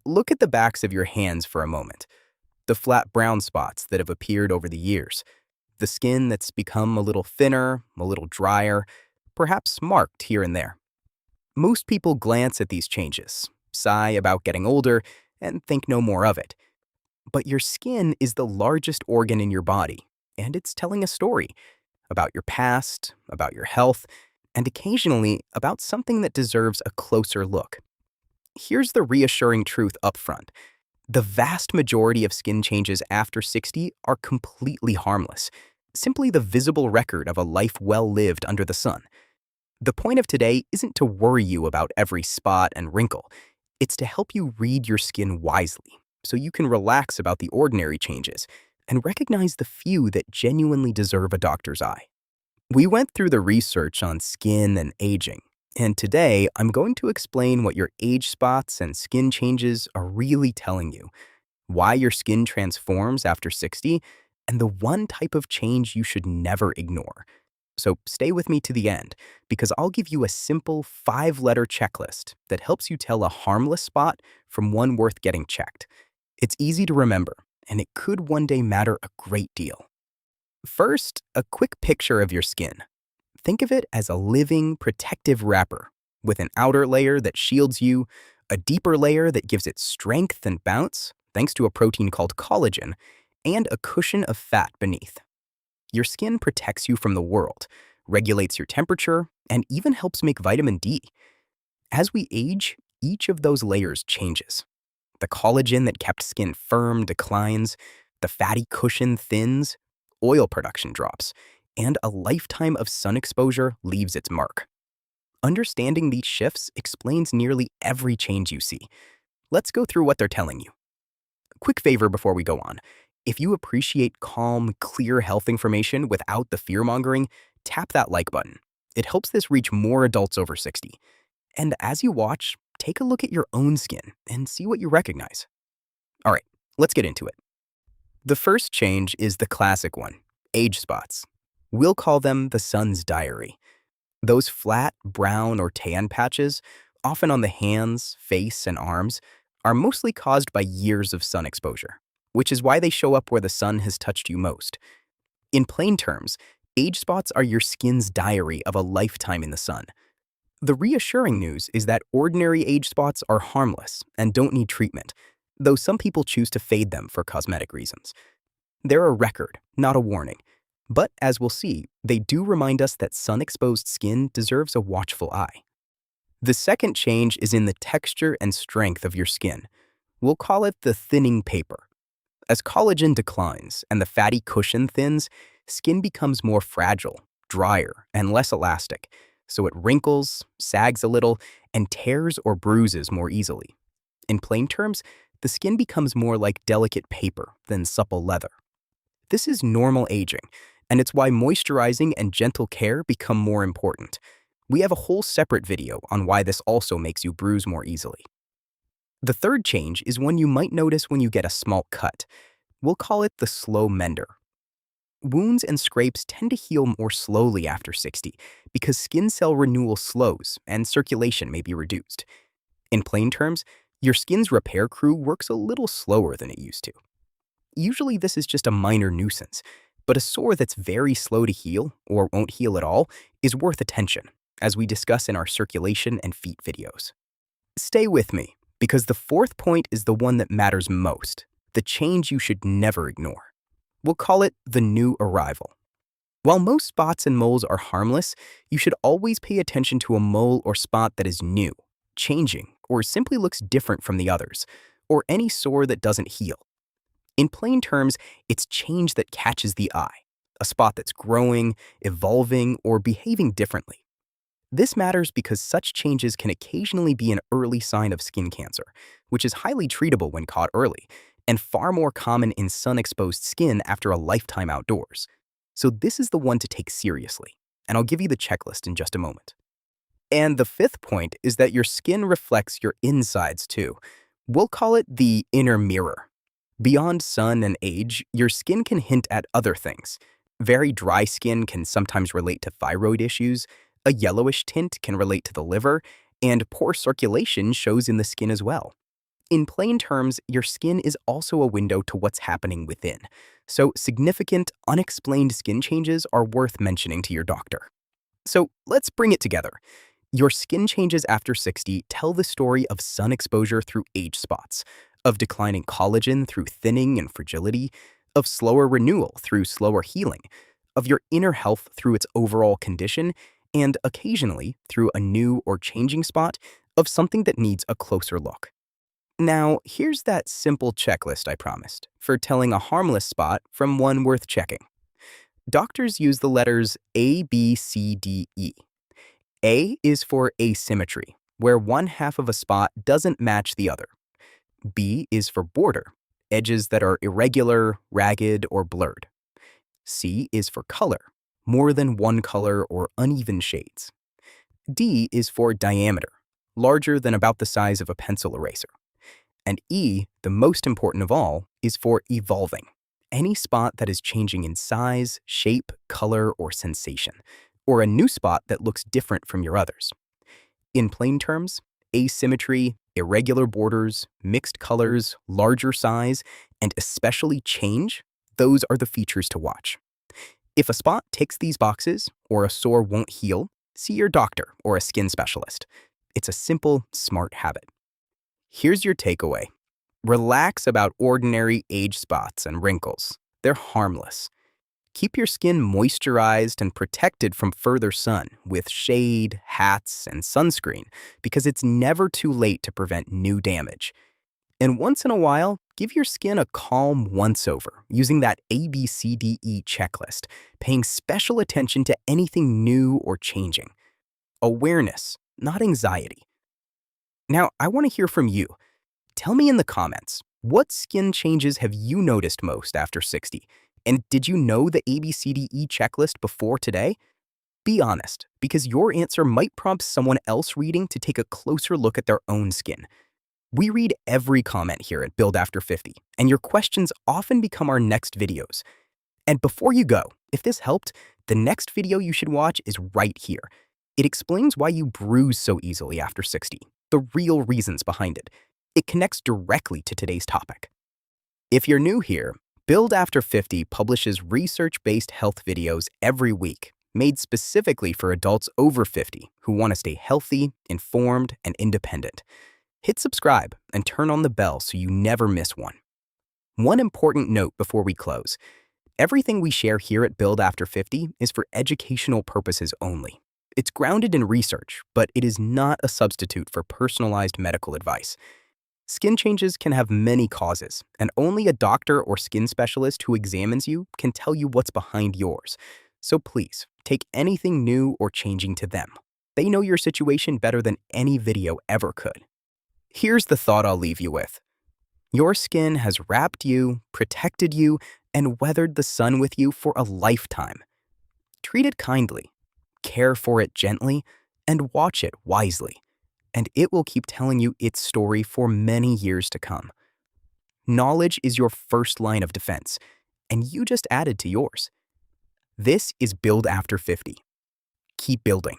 Look at the backs of your hands for a moment. The flat brown spots that have appeared over the years. The skin that's become a little thinner, a little drier, perhaps marked here and there. Most people glance at these changes, sigh about getting older, and think no more of it. But your skin is the largest organ in your body, and it's telling a story about your past, about your health, and occasionally about something that deserves a closer look. Here's the reassuring truth up front. The vast majority of skin changes after 60 are completely harmless, simply the visible record of a life well lived under the sun. The point of today isn't to worry you about every spot and wrinkle. It's to help you read your skin wisely, so you can relax about the ordinary changes and recognize the few that genuinely deserve a doctor's eye. We went through the research on skin and aging, and today I'm going to explain what your age spots and skin changes are really telling you, why your skin transforms after 60, and the one type of change you should never ignore. So stay with me to the end, because I'll give you a simple 5-letter checklist that helps you tell a harmless spot from one worth getting checked. It's easy to remember, and it could one day matter a great deal. First, a quick picture of your skin. Think of it as a living, protective wrapper, with an outer layer that shields you, a deeper layer that gives it strength and bounce, thanks to a protein called collagen, and a cushion of fat beneath. Your skin protects you from the world, regulates your temperature, and even helps make vitamin D. As we age, each of those layers changes. The collagen that kept skin firm declines, the fatty cushion thins, oil production drops, and a lifetime of sun exposure leaves its mark. Understanding these shifts explains nearly every change you see. Let's go through what they're telling you. Quick favor before we go on. If you appreciate calm, clear health information without the fear-mongering, tap that like button. It helps this reach more adults over 60. And as you watch, take a look at your own skin and see what you recognize. All right, let's get into it. The first change is the classic one, age spots. We'll call them the sun's diary. Those flat, brown, or tan patches, often on the hands, face, and arms, are mostly caused by years of sun exposure, which is why they show up where the sun has touched you most. In plain terms, age spots are your skin's diary of a lifetime in the sun. The reassuring news is that ordinary age spots are harmless and don't need treatment, though some people choose to fade them for cosmetic reasons. They're a record, not a warning. But as we'll see, they do remind us that sun-exposed skin deserves a watchful eye. The second change is in the texture and strength of your skin. We'll call it the thinning paper. As collagen declines and the fatty cushion thins, skin becomes more fragile, drier, and less elastic, so it wrinkles, sags a little, and tears or bruises more easily. In plain terms, the skin becomes more like delicate paper than supple leather. This is normal aging, and it's why moisturizing and gentle care become more important. We have a whole separate video on why this also makes you bruise more easily. The third change is one you might notice when you get a small cut. We'll call it the slow mender. Wounds and scrapes tend to heal more slowly after 60 because skin cell renewal slows and circulation may be reduced. In plain terms, your skin's repair crew works a little slower than it used to. Usually this is just a minor nuisance, but a sore that's very slow to heal or won't heal at all is worth attention, as we discuss in our circulation and feet videos. Stay with me, because the fourth point is the one that matters most, the change you should never ignore. We'll call it the new arrival. While most spots and moles are harmless, you should always pay attention to a mole or spot that is new, changing, or simply looks different from the others, or any sore that doesn't heal. In plain terms, it's change that catches the eye, a spot that's growing, evolving, or behaving differently. This matters because such changes can occasionally be an early sign of skin cancer, which is highly treatable when caught early, and far more common in sun-exposed skin after a lifetime outdoors. So this is the one to take seriously, and I'll give you the checklist in just a moment. And the fifth point is that your skin reflects your insides too. We'll call it the inner mirror. Beyond sun and age, your skin can hint at other things. Very dry skin can sometimes relate to thyroid issues, a yellowish tint can relate to the liver, and poor circulation shows in the skin as well. In plain terms, your skin is also a window to what's happening within. So significant, unexplained skin changes are worth mentioning to your doctor. So let's bring it together. Your skin changes after 60 tell the story of sun exposure through age spots, of declining collagen through thinning and fragility, of slower renewal through slower healing, of your inner health through its overall condition, and occasionally through a new or changing spot of something that needs a closer look. Now, here's that simple checklist I promised for telling a harmless spot from one worth checking. Doctors use the letters A, B, C, D, E. A is for asymmetry, where one half of a spot doesn't match the other. B is for border, edges that are irregular, ragged, or blurred. C is for color, more than one color or uneven shades. D is for diameter, larger than about the size of a pencil eraser. And E, the most important of all, is for evolving. Any spot that is changing in size, shape, color, or sensation, or a new spot that looks different from your others. In plain terms, asymmetry, irregular borders, mixed colors, larger size, and especially change, those are the features to watch. If a spot ticks these boxes, or a sore won't heal, see your doctor or a skin specialist. It's a simple, smart habit. Here's your takeaway. Relax about ordinary age spots and wrinkles. They're harmless. Keep your skin moisturized and protected from further sun with shade, hats, and sunscreen because it's never too late to prevent new damage. And once in a while, give your skin a calm once-over using that ABCDE checklist, paying special attention to anything new or changing. Awareness, not anxiety. Now, I want to hear from you. Tell me in the comments, what skin changes have you noticed most after 60? And did you know the ABCDE checklist before today? Be honest, because your answer might prompt someone else reading to take a closer look at their own skin. We read every comment here at Build After 50, and your questions often become our next videos. And before you go, if this helped, the next video you should watch is right here. It explains why you bruise so easily after 60, the real reasons behind it. It connects directly to today's topic. If you're new here, Build After 50 publishes research-based health videos every week, made specifically for adults over 50 who want to stay healthy, informed, and independent. Hit subscribe and turn on the bell so you never miss one. One important note before we close. Everything we share here at Build After 50 is for educational purposes only. It's grounded in research, but it is not a substitute for personalized medical advice. Skin changes can have many causes, and only a doctor or skin specialist who examines you can tell you what's behind yours. So please, take anything new or changing to them. They know your situation better than any video ever could. Here's the thought I'll leave you with. Your skin has wrapped you, protected you, and weathered the sun with you for a lifetime. Treat it kindly, care for it gently, and watch it wisely. And it will keep telling you its story for many years to come. Knowledge is your first line of defense, and you just added to yours. This is Build After 50. Keep building.